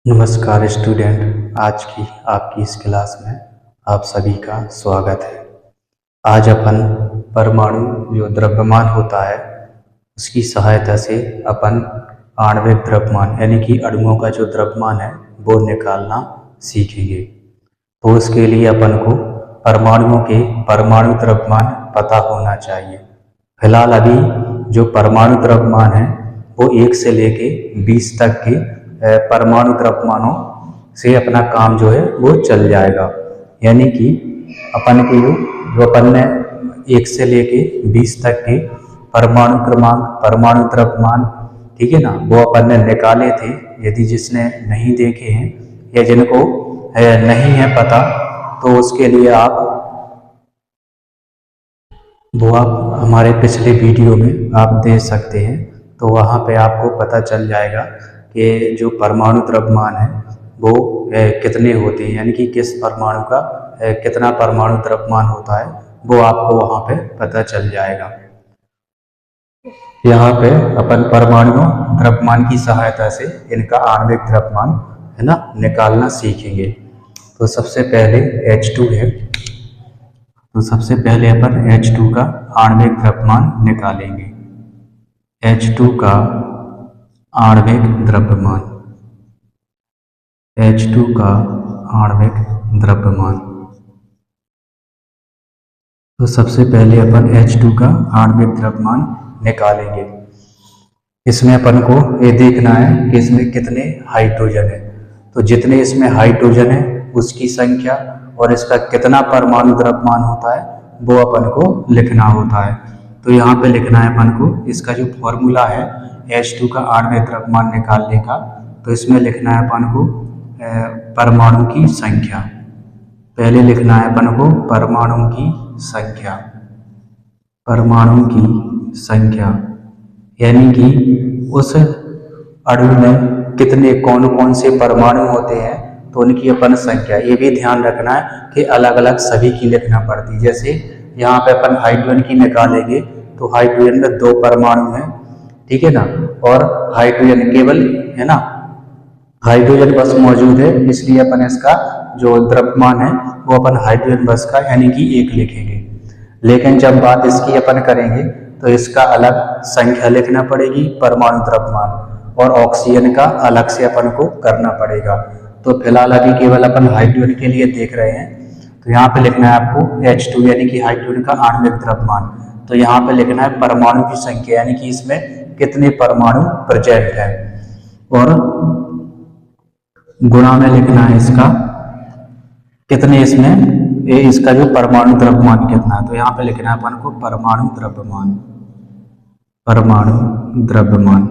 नमस्कार स्टूडेंट, आज की आपकी इस क्लास में आप सभी का स्वागत है। आज अपन परमाणु जो द्रव्यमान होता है उसकी सहायता से अपन आणविक द्रव्यमान यानी कि अणुओं का जो द्रव्यमान है वो निकालना सीखेंगे। तो उसके लिए अपन को परमाणुओं के परमाणु द्रव्यमान पता होना चाहिए। फिलहाल अभी जो परमाणु द्रव्यमान है वो 1 से लेके 20 तक के परमाणु द्रव्यमानों से अपना काम जो है वो चल जाएगा। यानी कि अपन के जो अपन ने 1 से लेके 20 तक के परमाणु क्रमांक, परमाणु द्रव्यमान, ठीक है ना, वो अपन ने निकाले थे। यदि जिसने नहीं देखे हैं या जिनको नहीं है पता तो उसके लिए आप हमारे पिछले वीडियो में आप देख सकते हैं। तो वहाँ पे आपको पता चल जाएगा कि जो परमाणु द्रव्यमान है वो कितने होते हैं, यानी कि किस परमाणु का कितना परमाणु द्रव्यमान होता है वो आपको वहाँ पे पता चल जाएगा। यहाँ पे अपन परमाणु द्रव्यमान की सहायता से इनका आणविक द्रव्यमान है ना निकालना सीखेंगे। तो सबसे पहले H2 है, तो सबसे पहले अपन H2 का आणविक द्रव्यमान निकालेंगे। H2 का आणविक द्रव्यमान, H2 का आणविक द्रव्यमान। तो सबसे पहले अपन H2 का आणविक द्रव्यमान निकालेंगे। इसमें अपन को ये देखना है कि इसमें कितने हाइड्रोजन है। तो जितने इसमें हाइड्रोजन है उसकी संख्या और इसका कितना परमाणु द्रव्यमान होता है वो अपन को लिखना होता है। तो यहाँ पे लिखना है अपन को, इसका जो फॉर्मूला है H2 का आणविक द्रव्यमान निकालने का, तो इसमें लिखना है अपन को परमाणु की संख्या। पहले लिखना है अपन को परमाणु की संख्या, परमाणु की संख्या, यानी कि उस अणु में कितने कौन कौन से परमाणु होते हैं तो उनकी अपन संख्या। ये भी ध्यान रखना है कि अलग अलग सभी की लिखना पड़ती है। जैसे यहाँ पे अपन हाइड्रोजन की निकालेंगे तो हाइड्रोजन में 2 परमाणु हैं, ठीक है ना, और हाइड्रोजन केवल है ना, हाइड्रोजन बस मौजूद है, इसलिए अपन इसका जो द्रव्यमान है वो अपन हाइड्रोजन बस का यानी कि 1 लिखेंगे। लेकिन जब बात इसकी अपन करेंगे तो इसका अलग संख्या लिखना पड़ेगी परमाणु द्रव्यमान, और ऑक्सीजन का अलग से अपन को करना पड़ेगा। तो फिलहाल अभी केवल अपन हाइड्रोजन के लिए देख रहे हैं। तो यहाँ पे लिखना है आपको H2 यानी कि हाइड्रोजन का आणविक द्रव्यमान। तो यहाँ पे लिखना है परमाणु की संख्या, यानी कि इसमें कितने परमाणु प्रेजेंट है, और गुणा में लिखना है इसका कितने इसमें इसका जो परमाणु द्रव्यमान कितना है। तो यहाँ पे लिखना है अपन को परमाणु द्रव्यमान, परमाणु द्रव्यमान,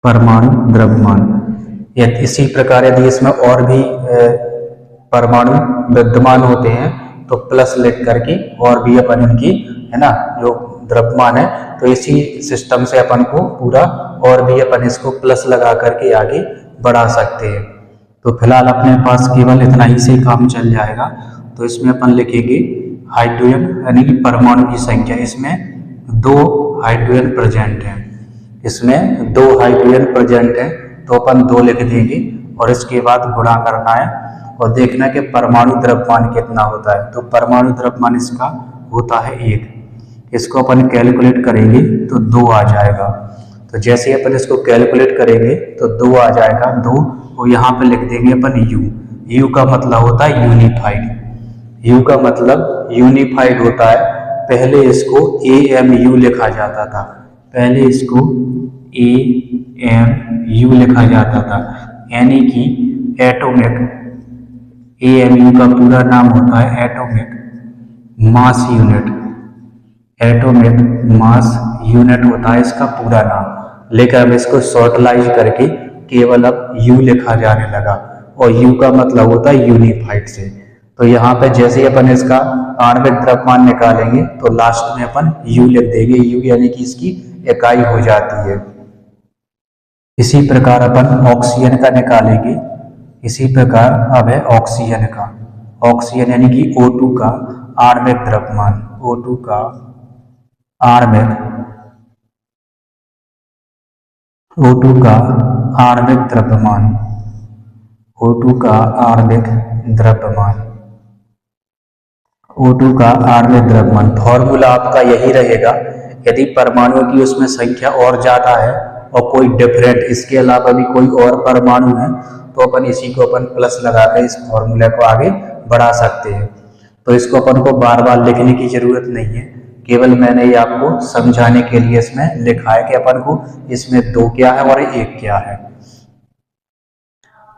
परमाणु द्रव्यमान। इसी प्रकार यदि इसमें और भी परमाणु विद्यमान होते हैं तो प्लस लिख करके और भी अपन इनकी है ना जो द्रव्यमान है, तो इसी सिस्टम से अपन को पूरा और भी अपन इसको प्लस लगा करके आगे बढ़ा सकते हैं। तो फिलहाल अपने पास केवल इतना ही से काम चल जाएगा। तो इसमें अपन लिखेंगे हाइड्रोजन यानी कि परमाणु की संख्या। इसमें 2 हाइड्रोजन प्रेजेंट हैं, इसमें 2 हाइड्रोजन प्रेजेंट है तो अपन 2 लिख देंगे, और इसके बाद गुणा करना है और देखना कि परमाणु द्रव्यमान कितना होता है। तो परमाणु द्रव्यमान इसका होता है 1, इसको अपन कैलकुलेट करेंगे तो 2 आ जाएगा। तो जैसे अपन इसको कैलकुलेट करेंगे तो 2 आ जाएगा, 2, और यहाँ पे लिख देंगे अपन U का मतलब होता है यूनिफाइड, U का मतलब यूनिफाइड होता है। पहले इसको AMU लिखा जाता था, पहले इसको AMU लिखा जाता था, यानी कि एटॉमिक, AMU का पूरा नाम होता है atomic mass unit, atomic mass unit होता है इसका पूरा नाम। लेकिन अब इसको शॉर्टलाइज करके केवल अब U लिखा जाने लगा, और U का मतलब होता है यूनिफाइड से। तो यहाँ पे जैसे ही अपन इसका आणविक द्रव्यमान निकालेंगे तो लास्ट में अपन U लिख देंगे, U यानी कि इसकी इकाई हो जाती है। इसी प्रकार अपन ऑक्सीजन का निकालेंगे। इसी प्रकार अब है ऑक्सीजन का, ऑक्सीजन यानी कि O2 का आणविक द्रव्यमान, O2 का आणविक O2 का आणविक द्रव्यमान, O2 का आणविक द्रव्यमान, O2 का आणविक द्रव्यमान। फॉर्मूला आपका यही रहेगा, यदि परमाणुओं की उसमें संख्या और ज़्यादा है और कोई डिफरेंट इसके अलावा भी कोई और परमाणु है तो अपन इसी को अपन प्लस लगाकर इस फॉर्मूला को आगे बढ़ा सकते हैं। तो इसको अपन को बार बार लिखने की जरूरत नहीं है, केवल मैंने ये आपको समझाने के लिए इसमें लिखा है कि अपन को इसमें 2 क्या है और 1 क्या है।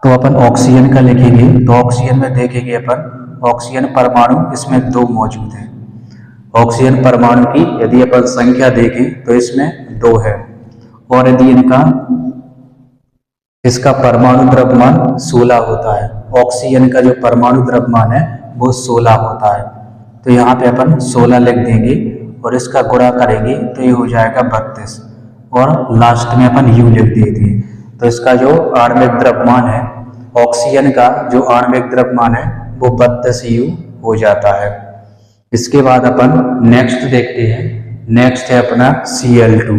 तो अपन ऑक्सीजन का लिखेंगे, तो ऑक्सीजन में देखेंगे अपन ऑक्सीजन परमाणु इसमें 2 मौजूद हैं। ऑक्सीजन परमाणु की यदि अपन संख्या देखें तो इसमें 2 है, और यदि इसका परमाणु द्रव्यमान 16 होता है। ऑक्सीजन का जो परमाणु द्रव्यमान है वो 16 होता है, तो यहाँ पे अपन 16 लिख देंगे और इसका गुणा करेंगे तो ये हो जाएगा 32, और लास्ट में अपन U लिख देते हैं। तो इसका जो आणविक द्रव्यमान है, ऑक्सीजन का जो आणविक द्रव्यमान है वो 32 U हो जाता है। इसके बाद अपन नेक्स्ट देखते हैं, नेक्स्ट है अपना Cl2,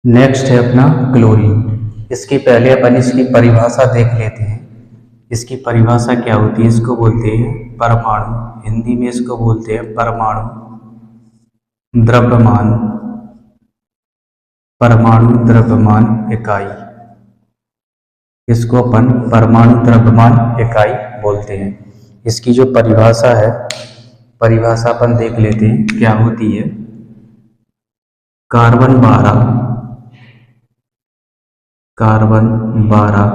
नेक्स्ट है अपना क्लोरीन। इसके पहले अपन इसकी परिभाषा देख लेते हैं। इसकी परिभाषा क्या होती है, इसको बोलते हैं परमाणु, हिंदी में इसको बोलते हैं परमाणु द्रव्यमान, परमाणु द्रव्यमान इकाई, इसको अपन परमाणु द्रव्यमान इकाई बोलते हैं। इसकी जो परिभाषा है, परिभाषा अपन देख लेते हैं क्या होती है। कार्बन 12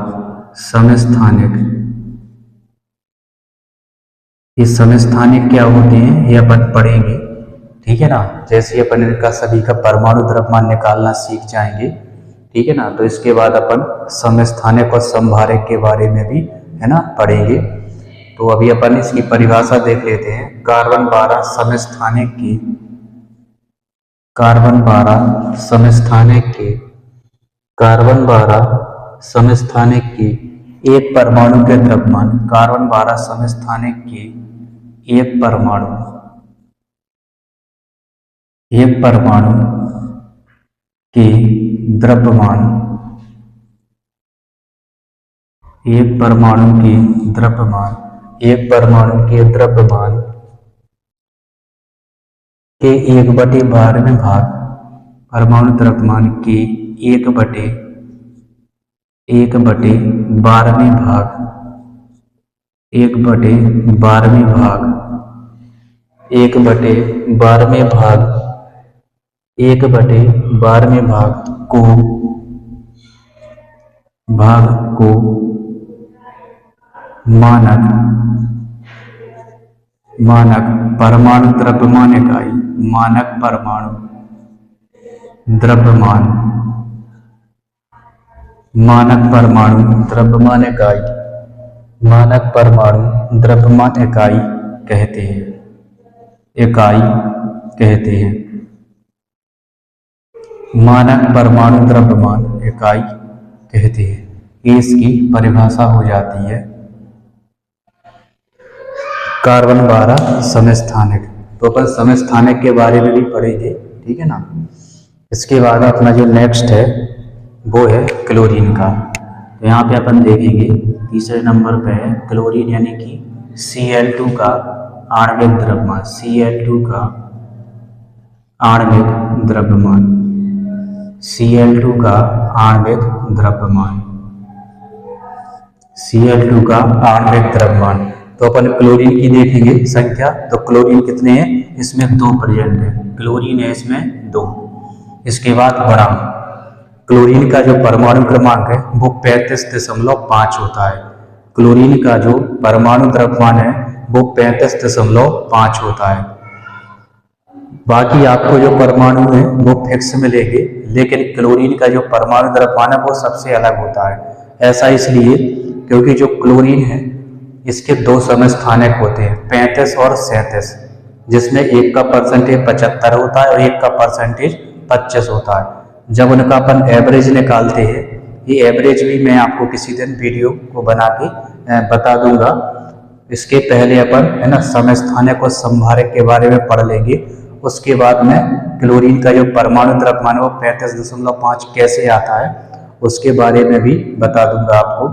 समस्थानिक, ये समस्थानिक क्या होते हैं ये अपन पढ़ेंगे, ठीक है ना। जैसे अपन इनका सभी का परमाणु द्रव्यमान निकालना सीख जाएंगे, ठीक है ना, तो इसके बाद अपन समस्थानिक और समभारक के बारे में भी है ना पढ़ेंगे। तो अभी अपन इसकी परिभाषा देख लेते हैं। कार्बन 12 समस्थानिक की, कार्बन 12 समस्थानिक के, कार्बन 12 समस्थानिक की एक परमाणु के द्रव्यमान, कार्बन 12 समस्थानिक की एक परमाणु के द्रव्यमान, एक परमाणु के द्रव्यमान, एक परमाणु के द्रव्यमान के 1/12वें भाग, परमाणु द्रव्यमान के 1/12वें भाग, 1/12वें भाग, 1/12वें भाग, 1/12वें भाग को मानक परमाणु द्रव्यमान इकाई, मानक परमाणु द्रव्यमान, मानक परमाणु द्रव्यमान इकाई, मानक परमाणु द्रव्यमान इकाई कहते हैं, इकाई कहते हैं। मानक परमाणु द्रव्यमान इकाई कहते हैं, ये इसकी परिभाषा हो जाती है। कार्बन 12 समस्थानिक, तो अपन समस्थानिक के बारे में भी पढ़ेंगे, ठीक है ना। इसके बाद अपना जो नेक्स्ट है वो है क्लोरीन का। तो यहाँ पे अपन देखेंगे तीसरे नंबर पे है क्लोरीन, यानी कि Cl2 का आणविक द्रव्यमान, Cl2 का आणविक द्रव्यमान, Cl2 का आणविक द्रव्यमान, Cl2 का आणविक द्रव्यमान। तो अपन क्लोरीन की देखेंगे संख्या, तो क्लोरीन कितने हैं, इसमें 2 प्रेजेंट है, क्लोरीन है इसमें 2। इसके बाद बड़ा क्लोरीन का जो परमाणु क्रमांक है वो 35.5 होता है। क्लोरीन का जो परमाणु द्रव्यमान है वो 35.5 होता है। बाकी आपको जो परमाणु है वो फिक्स मिलेंगे, लेकिन क्लोरीन का जो परमाणु द्रव्यमान है वो सबसे अलग होता है। ऐसा इसलिए क्योंकि जो क्लोरीन है इसके 2 समस्थानिक होते हैं, 35 और 37, जिसमें एक का परसेंटेज 75 होता है और एक का परसेंटेज 25 होता है। जब उनका अपन एवरेज निकालते हैं, ये एवरेज भी मैं आपको किसी दिन वीडियो को बना के बता दूंगा। इसके पहले अपन है ना समस्थानिक और समभारक के बारे में पढ़ लेंगे। उसके बाद में क्लोरीन का जो परमाणु द्रव्यमान है वो 35.5 कैसे आता है उसके बारे में भी बता दूंगा आपको।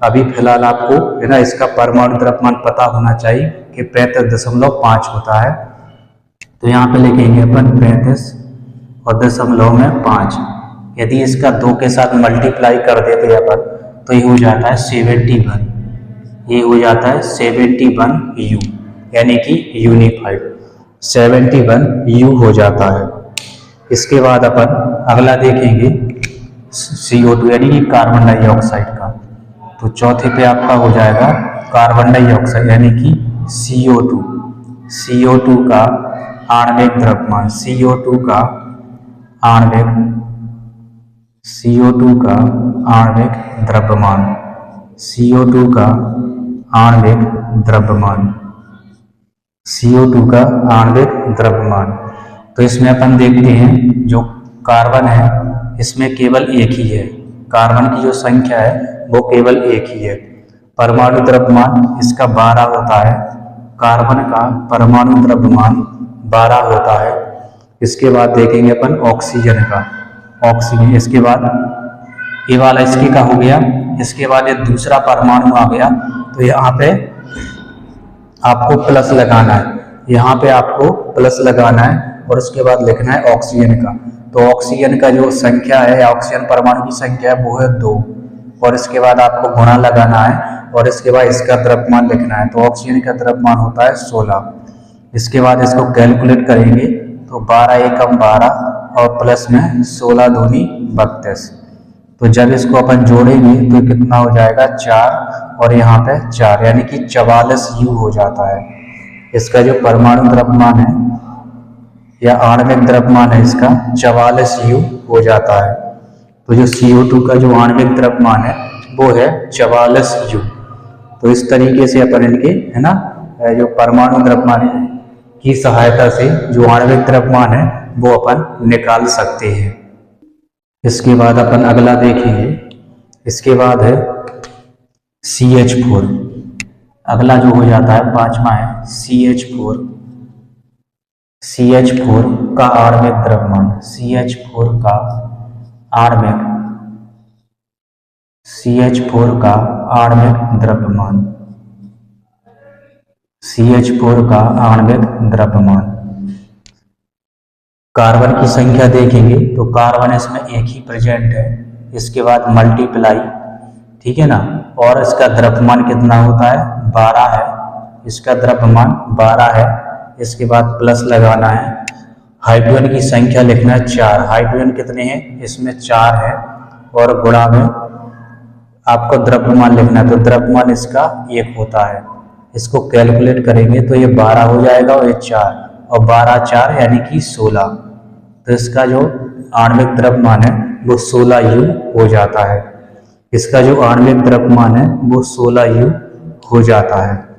अभी फिलहाल आपको है ना इसका परमाणु द्रव्यमान पता होना चाहिए कि 35.5 होता है। तो यहाँ पे लिखेंगे अपन 35.5। यदि इसका 2 के साथ मल्टीप्लाई कर देते हैं अपन तो ये हो जाता है 71। ये हो जाता है 71 U, यानी कि यूनिफाइड 71 U हो जाता है। इसके बाद अपन अगला देखेंगे CO2 यानी कि कार्बन डाइऑक्साइड का। तो चौथे पे आपका हो जाएगा कार्बन डाइऑक्साइड यानी कि CO2। CO2 का आणविक द्रव्यमान, CO2 का आणविक द्रव्यमान, CO2 का आणविक द्रव्यमान, CO2 का आणविक द्रव्यमान। तो इसमें अपन देखते हैं जो कार्बन है इसमें केवल एक ही है, कार्बन की जो संख्या है वो केवल एक ही है। परमाणु द्रव्यमान इसका 12 होता है, कार्बन का परमाणु द्रव्यमान 12 होता है। इसके बाद देखेंगे अपन ऑक्सीजन का, ऑक्सीजन। इसके बाद ये वाला इसके का हो गया। इसके बाद ये दूसरा परमाणु आ गया, तो यहाँ पे आपको प्लस लगाना है, यहाँ पे आपको प्लस लगाना है और उसके बाद लिखना है ऑक्सीजन का। तो ऑक्सीजन का जो संख्या है, ऑक्सीजन परमाणु की संख्या है वो है 2, और इसके बाद आपको गुणा लगाना है और इसके बाद इसका द्रव्यमान लिखना है। तो ऑक्सीजन का द्रव्यमान होता है 16। इसके बाद इसको कैलकुलेट करेंगे तो 12 एकम 12 और प्लस में 16 दूनी 32। तो जब इसको अपन जोड़ेंगे तो कितना हो जाएगा 4 और यहाँ पे 4, यानी कि 44 U हो जाता है। इसका जो परमाणु द्रव्यमान है या आणविक द्रव्यमान है इसका 44 U हो जाता है। तो जो CO2 का जो आणविक द्रव्यमान है वो है 44 U। तो इस तरीके से अपन इनके है ना जो परमाणु द्रव्यमान की सहायता से जो आणविक द्रव्यमान है वो अपन निकाल सकते हैं। इसके बाद अपन अगला देखेंगे। इसके बाद है CH4। अगला जो हो जाता है 5वां है CH4। CH4 का आणविक द्रव्यमान, CH4 का आणविक, CH4 का आणविक द्रव्यमान, CH4 का आणविक द्रव्यमान। कार्बन की संख्या देखेंगे तो कार्बन इसमें एक ही प्रेजेंट है। इसके बाद मल्टीप्लाई, ठीक है ना, और इसका द्रव्यमान कितना होता है 12 है, इसका द्रव्यमान 12 है। इसके बाद प्लस लगाना है, हाइड्रोजन की संख्या लिखना है 4। हाइड्रोजन कितने हैं इसमें 4 है, और गुणा में आपको द्रव्यमान लिखना है। तो द्रव्यमान इसका 1 होता है। इसको कैलकुलेट करेंगे तो ये 12 हो जाएगा और ये 4, और 12 4 यानी कि 16। तो इसका जो आणविक द्रव्यमान है वो 16 U हो जाता है। इसका जो आणविक द्रव्यमान है वो 16 U हो जाता है।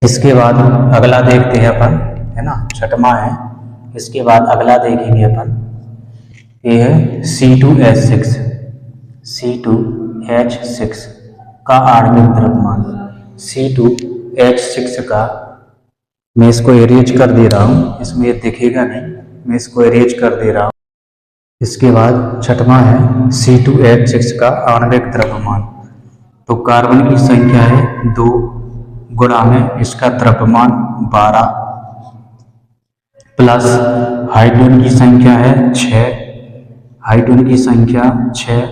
इसके बाद अगला देखते हैं अपन, है ना, 6वां है। इसके बाद अगला देखेंगे अपन, ये है C2H6। C2H6 का आणविक द्रव्यमान, C2H6 का, मैं इसको इरेज कर दे रहा हूँ, इसमें ये दिखेगा नहीं, मैं इसको इरेज कर दे रहा हूँ। इसके बाद 6वां है C2H6 का आणविक द्रव्यमान। तो कार्बन की संख्या है 2, गुणा में इसका द्रव्यमान 12, प्लस हाइड्रोजन की संख्या है 6, हाइड्रोजन की संख्या 6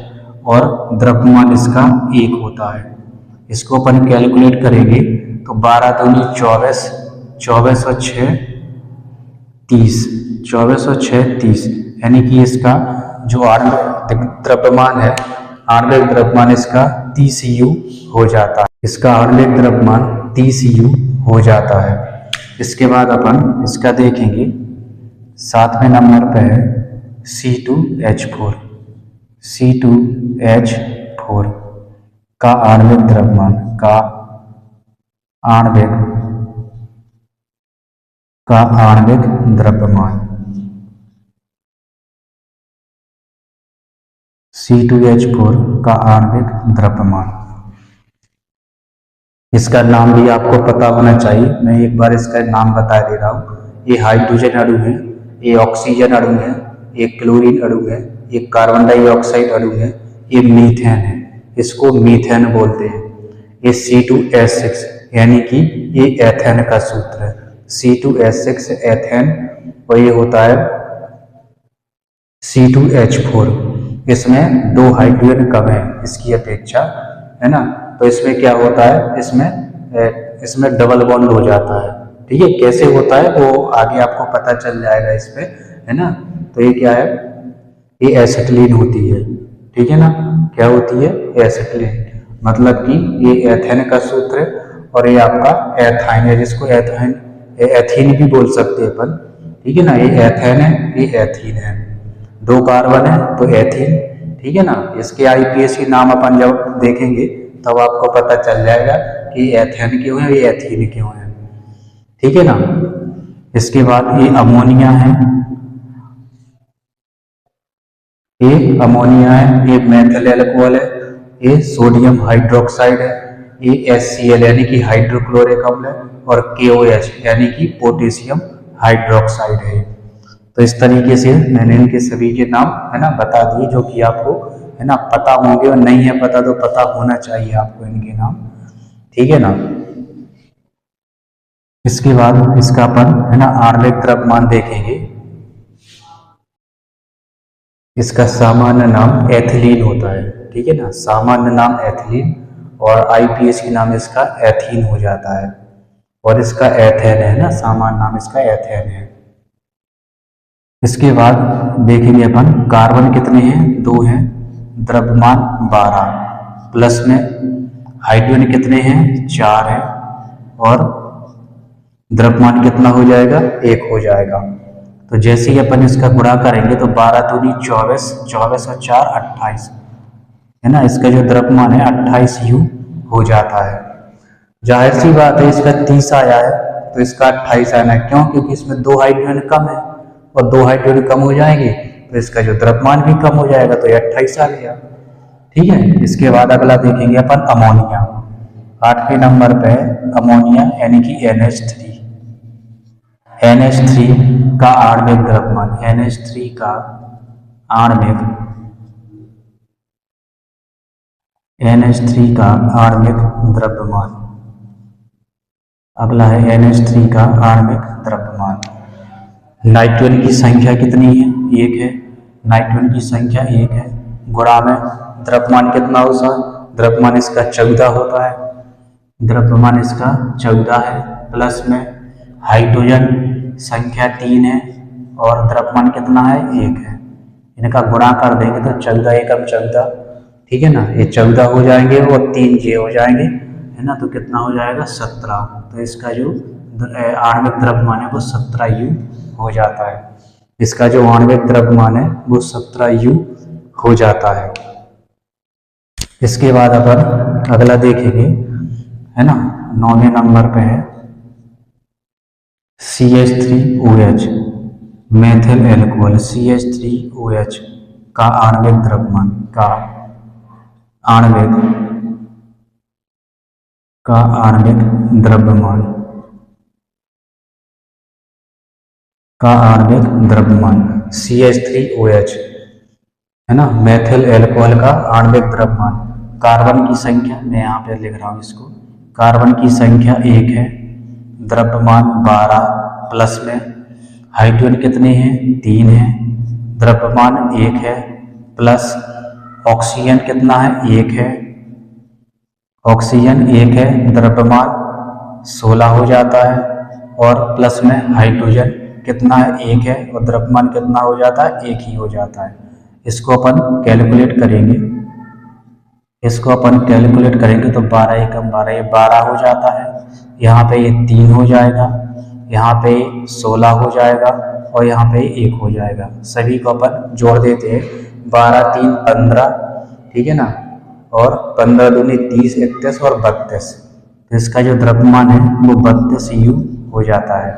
और द्रव्यमान इसका 1 होता है। इसको अपन कैलकुलेट करेंगे तो 12 दूनी 24, 24 और 6 30, 24 और 6 30, यानी कि इसका जो आणविक द्रव्यमान है, आणविक द्रव्यमान इसका 30 U हो जाता है। इसका आणविक द्रव्यमान 30 U हो जाता है। इसके बाद अपन इसका देखेंगे, 7वें नंबर पे है C2H4। C2H4 का आणविक द्रव्यमान, का आणविक द्रव्यमान, C2H4 का आणविक द्रव्यमान। इसका नाम भी आपको पता होना चाहिए, मैं एक बार इसका नाम बता दे रहा हूँ। ये हाइड्रोजन अणु है, ये ऑक्सीजन अणु है, ये क्लोरीन अणु है, ये कार्बन डाइऑक्साइड अणु है, ये मीथेन है, इसको मीथेन बोलते हैं। ये C2H6 यानी कि ये एथेन का सूत्र है, C2H6 एथेन, और ये होता है C2H4। इसमें 2 हाइड्रोजन कम है इसकी अपेक्षा, है ना। तो इसमें क्या होता है, इसमें डबल बॉन्ड हो जाता है। ठीक है, कैसे होता है वो आगे आपको पता चल जाएगा इस पे, है ना। तो ये क्या है, ये एसिटिलीन होती है। ठीक है ना, क्या होती है, एसिटिलीन, मतलब कि ये एथेन का सूत्र है, और ये आपका एथाइन है, जिसको एथीन भी बोल सकते हैं अपन। ठीक है ना, ये एथेन है, ये एथीन है, 2 कार्बन है तो एथीन। ठीक है ना, इसके आईपीएसी नाम अपन जब देखेंगे तब आपको पता चल जाएगा कि एथेन क्यों है, ये एथीन क्यों है। ठीक है ना, इसके बाद ये अमोनिया है, ये अमोनिया है, ये मेथिल अल्कोहल है, ये सोडियम हाइड्रोक्साइड है, ये HCl यानी कि हाइड्रोक्लोरिक अम्ल है, और KOH यानी कि पोटेशियम हाइड्रोक्साइड है। तो इस तरीके से मैंने इनके सभी के नाम, है ना, बता दिए, जो कि आपको, है ना, पता होंगे, और नहीं है पता तो पता होना चाहिए आपको इनके नाम। ठीक है ना, इसके बाद इसका अपन, है ना, आणविक द्रव्यमान देखेंगे। इसका सामान्य नाम एथिलीन होता है। ठीक है ना, सामान्य नाम एथिलीन, और आईपीएसी नाम इसका एथीन हो जाता है, और इसका एथेन है ना, सामान्य नाम इसका एथेन है। इसके बाद देखेंगे अपन कार्बन कितने हैं, 2 हैं, द्रव्यमान 12, प्लस में हाइड्रोजन कितने हैं, 4 है, और द्रव्यमान कितना हो जाएगा, 1 हो जाएगा। तो जैसे ही अपन इसका गुणा करेंगे तो 12 दूनी 24, 24 और 4 28, है ना। इसका जो द्रव्यमान है 28U हो जाता है। जाहिर सी बात है, इसका 30 आया है तो इसका 28 आना है, क्यों, क्योंकि इसमें 2 हाइड्रोजन कम है, और 2 हाइड्रोजन कम हो जाएंगे तो इसका जो द्रव्यमान भी कम हो जाएगा, तो ये 28 आ गया। ठीक है, इसके बाद अगला देखेंगे अपन अमोनिया। 8वें नंबर पे अमोनिया यानी कि NH3। NH3 का आणविक द्रव्यमान, NH3 का आणविक द्रव्यमान। अगला है NH3 का आणविक द्रव्यमान। नाइट्रोजन की संख्या कितनी है, 1 है, नाइट्रोजन की संख्या 1 है, गुणा में द्रव्यमान कितना होगा, द्रव्यमान इसका 14 होता है, द्रव्यमान इसका 14 है, प्लस में हाइड्रोजन संख्या 3 है, और द्रव्यमान कितना है, 1 है। इनका गुणा कर देंगे तो 14 एकम 14, ठीक है ना, ये 14 हो जाएंगे और 3 J हो जाएंगे, है ना, तो कितना हो जाएगा, 17। तो इसका जो आणविक द्रव्यमान है वो 17U हो जाता है। इसका जो आणविक द्रव्यमान है वो 17U हो जाता है। इसके बाद अपन अगला देखेंगे, है ना, 9वें नंबर पे है CH3OH, मेथिल अल्कोहल। CH3OH का आणविक द्रव्यमान, का आणविक द्रव्यमान CH3OH, है ना, मेथिल अल्कोहल का आणविक द्रव्यमान। कार्बन की संख्या मैं यहाँ पे लिख रहा हूँ इसको, कार्बन की संख्या 1 है, द्रव्यमान 12, प्लस में हाइड्रोजन कितने हैं, 3 है, द्रव्यमान 1 है, प्लस ऑक्सीजन कितना है, 1 है, ऑक्सीजन 1 है, द्रव्यमान 16 हो जाता है, और प्लस में हाइड्रोजन कितना है, 1 है, और द्रव्यमान कितना हो जाता है, 1 ही हो जाता है। इसको अपन कैलकुलेट करेंगे, तो 12 एकम 12, ये 12 हो जाता है, यहाँ पे ये 3 हो जाएगा, यहाँ पे 16 हो जाएगा, और यहाँ पे 1 हो जाएगा। सभी को अपन जोड़ देते हैं, 12 3 15, ठीक है ना, और 15 दूनी 30, 31 और 32। तो इसका जो द्रव्यमान है वो 32U हो जाता है।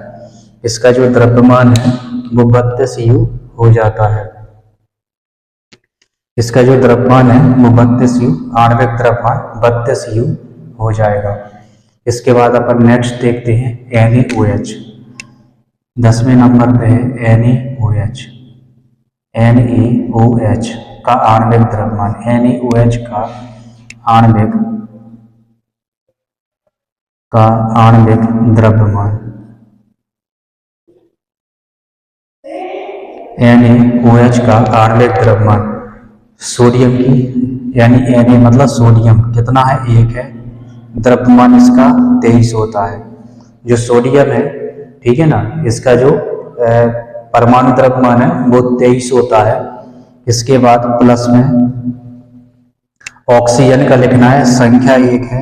इसका जो द्रव्यमान है वो 32U हो जाता है। इसका जो द्रव्यमान है वो 32U, आणविक द्रव्यमान 32U हो जाएगा। इसके बाद अपन नेक्स्ट देखते हैं NaOH। 10वें नंबर पे है NaOH। NaOH का आणविक द्रव्यमान, NaOH का आणविक द्रव्यमान, NaOH का आणविक द्रव्यमान सोडियम की, यानी Na मतलब सोडियम कितना है, 1 है, द्रव्यमान इसका 23 होता है। जो सोडियम है, ठीक है ना, इसका जो परमाणु द्रव्यमान है वो 23 होता है। इसके बाद प्लस में ऑक्सीजन का लिखना है, संख्या 1 है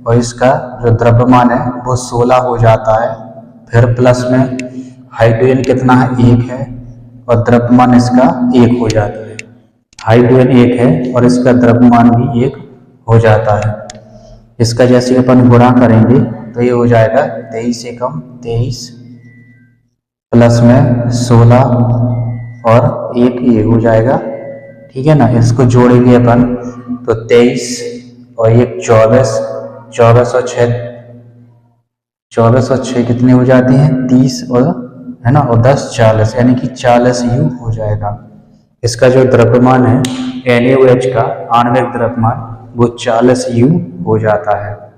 और इसका जो द्रव्यमान है वो 16 हो जाता है। फिर प्लस में हाइड्रोजन कितना है, 1 है और द्रव्यमान इसका 1 हो जाता है। हाइड्रोजन 1 है और इसका द्रव्यमान भी 1 हो जाता है। इसका जैसे अपन गुणा करेंगे तो ये हो जाएगा 23 से कम 23 प्लस में 16 और 1 ये हो जाएगा, ठीक है ना। इसको जोड़ेंगे अपन तो 23 और 1 24, 24 और 6 कितने हो जाते हैं, 30 और है ना, और 10 40, यानी कि 40 U हो जाएगा। इसका जो द्रव्यमान है NaOH का आणविक द्रव्यमान वो 40 U हो जाता है।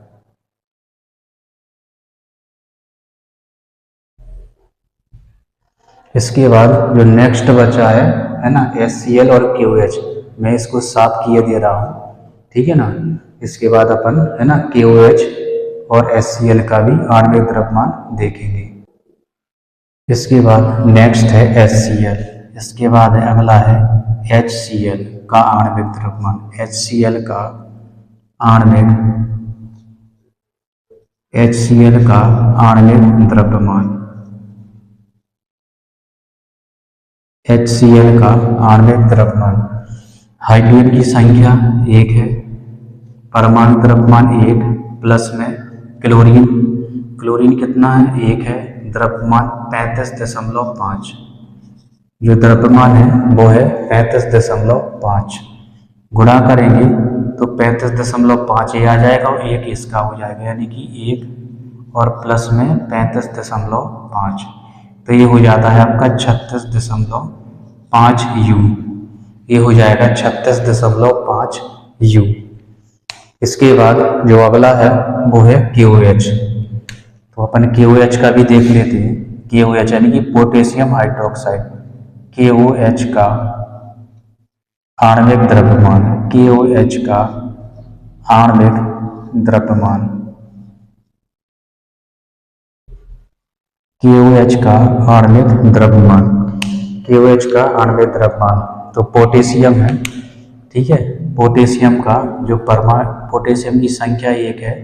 इसके बाद जो नेक्स्ट बचा है ना, HCl और KOH, मैं इसको साफ किए दे रहा हूँ, ठीक है ना। इसके बाद अपन है ना KOH और HCl का भी आणविक द्रव्यमान देखेंगे। इसके बाद नेक्स्ट है HCl, इसके बाद अगला है HCl का आणविक द्रव्यमान। HCl का आणविक द्रव्यमान, HCl का आणविक द्रव्यमान, हाइड्रोजन की संख्या 1 है, परमाणु द्रव्यमान 1, प्लस में क्लोरीन कितना है, 1 है, द्रव्यमान 35.5, जो द्रव्यमान है वो है 35.5। गुणा करेंगे तो 35.5 ये आ जाएगा और 1 इसका हो जाएगा, यानी कि 1 और प्लस में 35.5, तो ये हो जाता है आपका 36.5 U, ये हो जाएगा 36.5 U। इसके बाद जो अगला है वो है KOH, तो अपन KOH का भी देख लेते हैं। KOH यानी कि पोटेशियम हाइड्रोक्साइड, KOH का आणविक द्रव्यमान, KOH का आणविक द्रव्यमान, KOH का आणविक द्रव्यमान, KOH का आणविक द्रव्यमान तो पोटेशियम है, ठीक है। पोटेशियम का जो पोटेशियम की संख्या 1 है,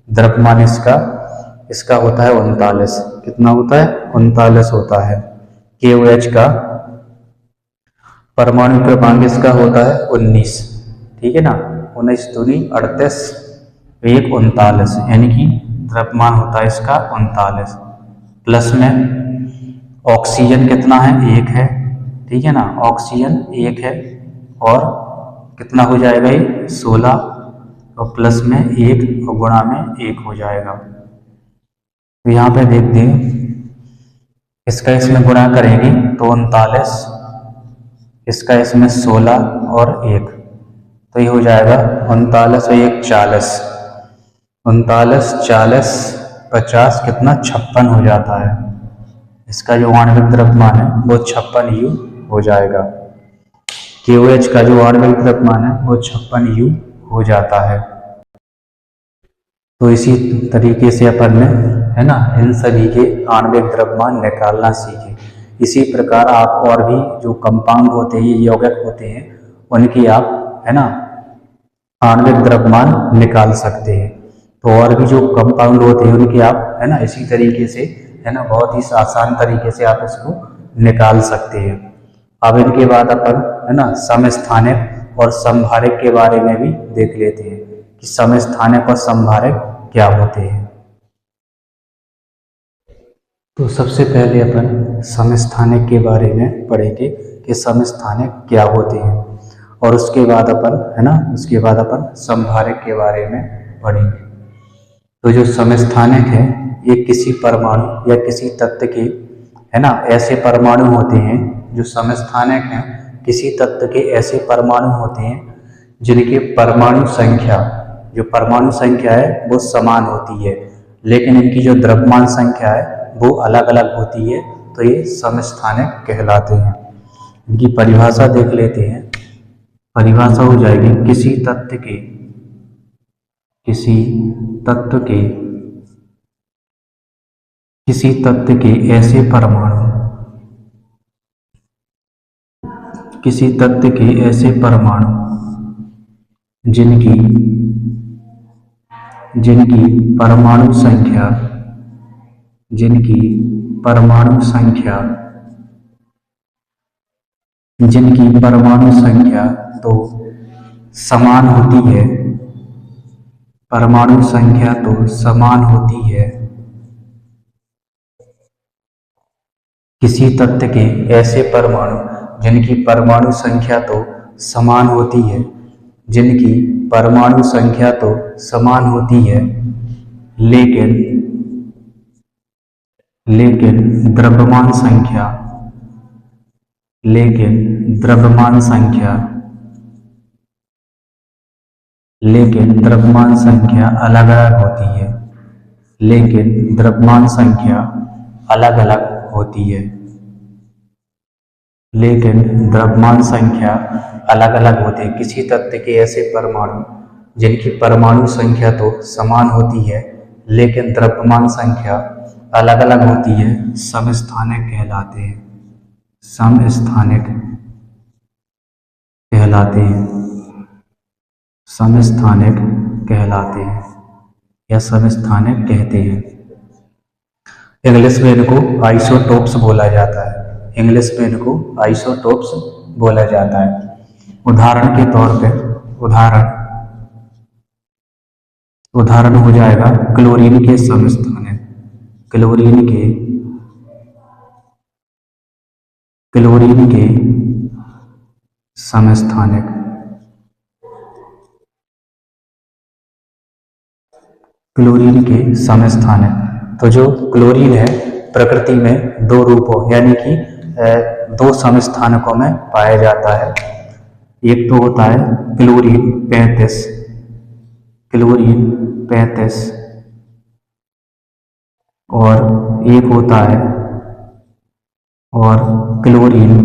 द्रव्यमान इसका होता है 39, कितना होता है, 39 होता है। KOH का परमाणु क्रमांक इसका होता है 19, ठीक है ना, 19 दूनी 38, 1 39, यानी कि द्रव्यमान होता है इसका 39। प्लस में ऑक्सीजन कितना है, 1 है, ठीक है ना, ऑक्सीजन 1 है और कितना हो जाएगा ये 16 और प्लस में 1 और गुणा में 1 हो जाएगा। तो यहाँ पे देखते हैं, इसका इसमें गुणा करेंगे तो 39, इसका इसमें 16 और 1, तो ये हो जाएगा 39 और 1 40, 39 40 50 कितना 56 हो जाता है। इसका जो आणविक द्रव्यमान है वो 56 U हो जाएगा। KOH का जो आणविक द्रव्यमान है वो 56 U हो जाता है। तो इसी तरीके से अपन ने है ना इन सभी के आणविक द्रव्यमान निकालना सीखे। इसी प्रकार आप और भी जो कंपाउंड होते हैं, यौगिक होते हैं, उनकी आप है ना आणविक द्रव्यमान निकाल सकते हैं। तो और भी जो कंपाउंड होते हैं उनकी आप है ना इसी तरीके से है ना बहुत ही आसान तरीके से आप इसको निकाल सकते हैं। अब इनके बाद अपन है ना समस्थानिक और संभारक के बारे में भी देख लेते हैं कि समस्थानिक और संभारक क्या होते हैं। तो सबसे पहले अपन समस्थानिक के बारे में पढ़ेंगे कि समस्थानिक क्या होते हैं, और उसके बाद अपन संभारक के बारे में पढ़ेंगे। तो जो समस्थानिक है ये किसी परमाणु या किसी तत्व के है ना ऐसे परमाणु होते हैं जो समस्थानिक हैं, किसी तत्व के ऐसे परमाणु होते हैं जिनकी परमाणु संख्या, जो परमाणु संख्या है वो समान होती है, लेकिन इनकी जो द्रव्यमान संख्या है वो अलग अलग होती है, तो ये समस्थानिक कहलाते हैं। इनकी परिभाषा देख लेते हैं। परिभाषा हो जाएगी किसी तत्व के ऐसे परमाणु, किसी तत्व के ऐसे परमाणु जिनकी परमाणु संख्या तो समान होती है, परमाणु संख्या तो समान होती है, किसी तत्व के ऐसे परमाणु जिनकी परमाणु संख्या तो समान होती है, जिनकी परमाणु संख्या तो समान होती है, लेकिन द्रव्यमान संख्या अलग अलग होती है, किसी तत्व के ऐसे परमाणु जिनकी परमाणु संख्या तो समान होती है लेकिन द्रव्यमान संख्या अलग अलग होती है, समस्थानिक कहलाते हैं। समस्थानिक कहते हैं। इंग्लिश में इनको आइसोटोप्स बोला जाता है। उदाहरण के तौर पे उदाहरण हो जाएगा क्लोरीन के समस्थानिक, क्लोरीन के समस्थानिक। तो जो क्लोरीन है प्रकृति में दो रूपों यानी कि दो समस्थानिकों में पाया जाता है। एक तो होता है क्लोरीन 35 और एक होता है क्लोरीन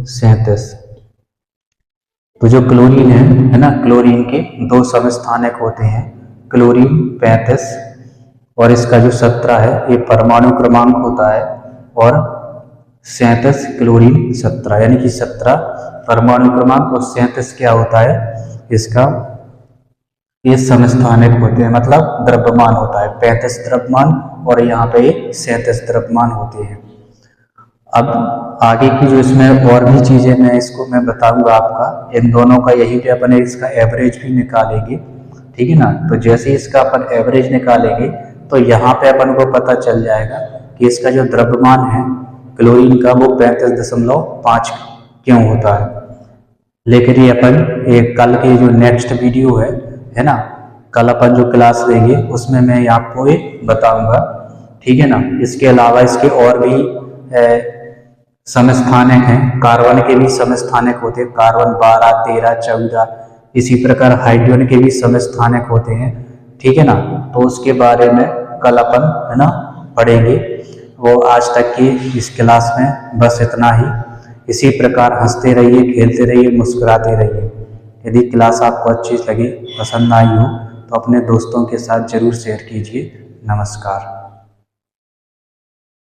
37। तो जो क्लोरीन है ना, क्लोरीन के दो समस्थानिक होते हैं, क्लोरीन 35 और इसका जो 17 है ये परमाणु क्रमांक होता है, और 37 क्लोरीन 17 यानी कि 17 परमाणु क्रमांक और 37 क्या होता है इसका, ये समस्थानिक होते हैं, मतलब द्रव्यमान होता है। 35 द्रव्यमान और यहाँ पे 37 द्रव्यमान होते हैं। अब आगे की जो इसमें और भी चीजें मैं बताऊंगा आपका, इन दोनों का यही पे अपन इसका एवरेज भी निकालेंगे, ठीक है ना। तो जैसे इसका अपन एवरेज निकालेंगे तो यहाँ पे अपन को पता चल जाएगा कि इसका जो द्रव्यमान है क्लोरीन का वो 35.5 क्यों होता है। लेकिन ये अपन कल के जो नेक्स्ट वीडियो है ना, कल अपन जो क्लास लेंगे उसमें मैं आपको ये बताऊंगा, ठीक है ना। इसके अलावा इसके और भी समस्थानिक हैं, कार्बन के भी समस्थानिक होते हैं, कार्बन 12, 13, 14, इसी प्रकार हाइड्रोजन के भी समस्थानिक होते हैं, ठीक है ना। तो उसके बारे में कल अपन है ना पढ़ेंगे। वो आज तक की इस क्लास में बस इतना ही। इसी प्रकार हंसते रहिए, खेलते रहिए, मुस्कुराते रहिए। यदि क्लास आपको अच्छी लगी, पसंद आई हो तो अपने दोस्तों के साथ जरूर शेयर कीजिए। नमस्कार।